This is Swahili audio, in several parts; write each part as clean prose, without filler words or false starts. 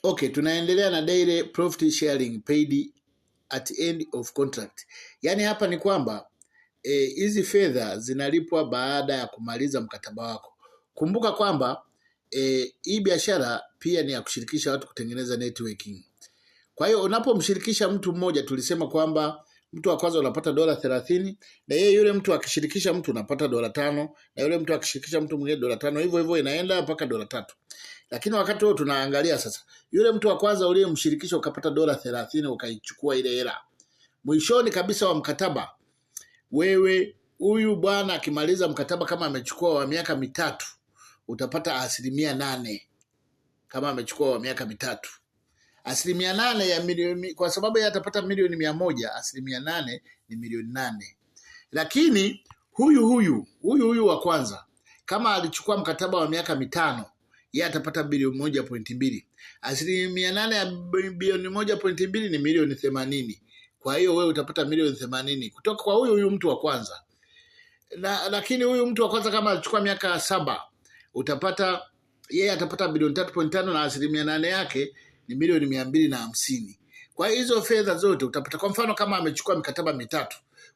Okay, tunaendelea na daily profit sharing paid at end of contract. Yaani hapa ni kwamba hizi fedha zinalipwa baada ya kumaliza mkataba wako. Kumbuka kwamba hii biashara pia ni ya kushirikisha watu kutengeneza networking. Kwa hiyo unapomshirikisha mtu mmoja, tulisema kwamba mtu wa kwanza unapata $30, na yule mtu akishirikisha mtu unapata $5, na yule mtu akishirikisha mtu mwingine $5, hivyo hivyo inaenda mpaka $3. Lakini wakati huo tunaangalia sasa, yule mtu wa kwanza uliyemshirikisha ukapata $30 ukaichukua ile hela. Mwishoni kabisa wa mkataba, wewe huyu bwana akimaliza mkataba kama amechukua wa miaka 3, utapata 8%. Kama amechukua wa miaka 3, 8% ya milioni, kwa sababu yeye atapata milioni 100, 8% ni milioni 8. Lakini huyu wa kwanza kama alichukua mkataba wa miaka 5, yeye atapata bilioni 1.2. 8% ya bilioni 1.2 ni milioni 80. Kwa hiyo wewe utapata milioni 80 kutoka kwa huyu mtu wa kwanza. Lakini huyu mtu wa kwanza kama alichukua miaka 7, yeye atapata bilioni 3.5 na 8% yake ni milioni 250. Kwa hiyo hizo fedha zote utapata. Kwa mfano kama amechukua mikataba 3,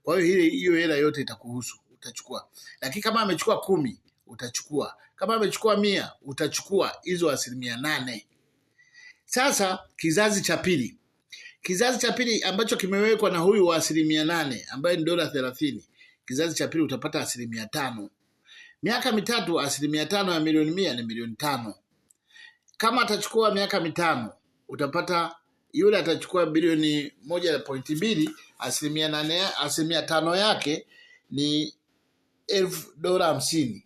kwa hiyo hiyo hela yote itakuhusu, utachukua. Lakini kama amechukua 10, utachukua. Kama amechukua 100, utachukua hizo 8%. Sasa kizazi cha pili. Kizazi cha pili ambacho kimewekwa na huyu wa 8% ambaye ni $30. Kizazi cha pili utapata 5%. Miaka 3, 5% ya milioni 100 ni milioni 5. Kama atachukua miaka 5, utapata yule atachukua bilioni 1.2, 5% yake ni $50.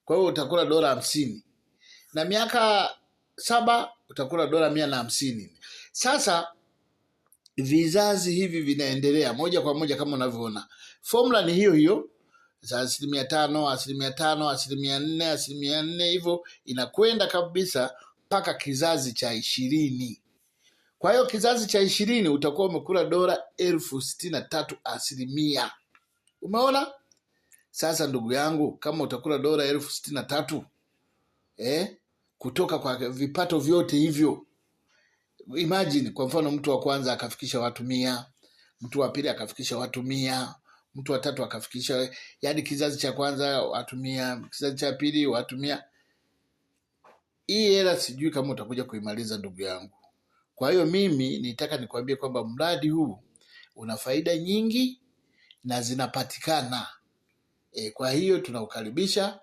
Kwa hiyo utakula $50. Na miaka 7 utakula $150. Sasa vizazi hivi vinaendelea moja kwa moja kama unavyoona. Formula ni hiyo za 5%, 5%, 4%, 4%, hivyo inakwenda kabisa mpaka kizazi cha 20. Kwa hiyo kizazi cha 20 utakuwa umekula $63,000. Umeona? Sasa ndugu yangu, kama utakula $63,000 kutoka kwa vipato vyote hivyo, imagine kwa mfano mtu wa kwanza akafikisha watu 100, mtu wa pili akafikisha watu 100, mtu wa tatu akafikisha, yani kizazi cha kwanza watu 100, kizazi cha pili watu 100. Hii hela sijui kama utakuja kuimaliza ndugu yangu. Kwa hiyo mimi nitaka nikwambie kwamba mradi huu una faida nyingi na zinapatikana. Kwa hiyo tunaukaribisha.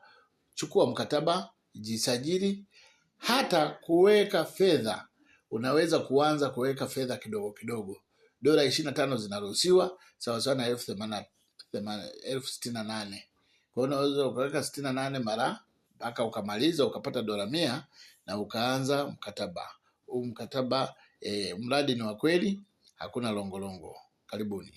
Chukua mkataba, jisajili. Hata kuweka fedha, unaweza kuanza kuweka fedha kidogo kidogo. $25 zinaruhusiwa sawa sawa na $68,000. Kwa hiyo unaweza ukaweka 68 mara mpaka ukamaliza ukapata $100 na ukaanza mkataba. Mkataba mradi ni wa kweli, hakuna longolongo. Karibuni.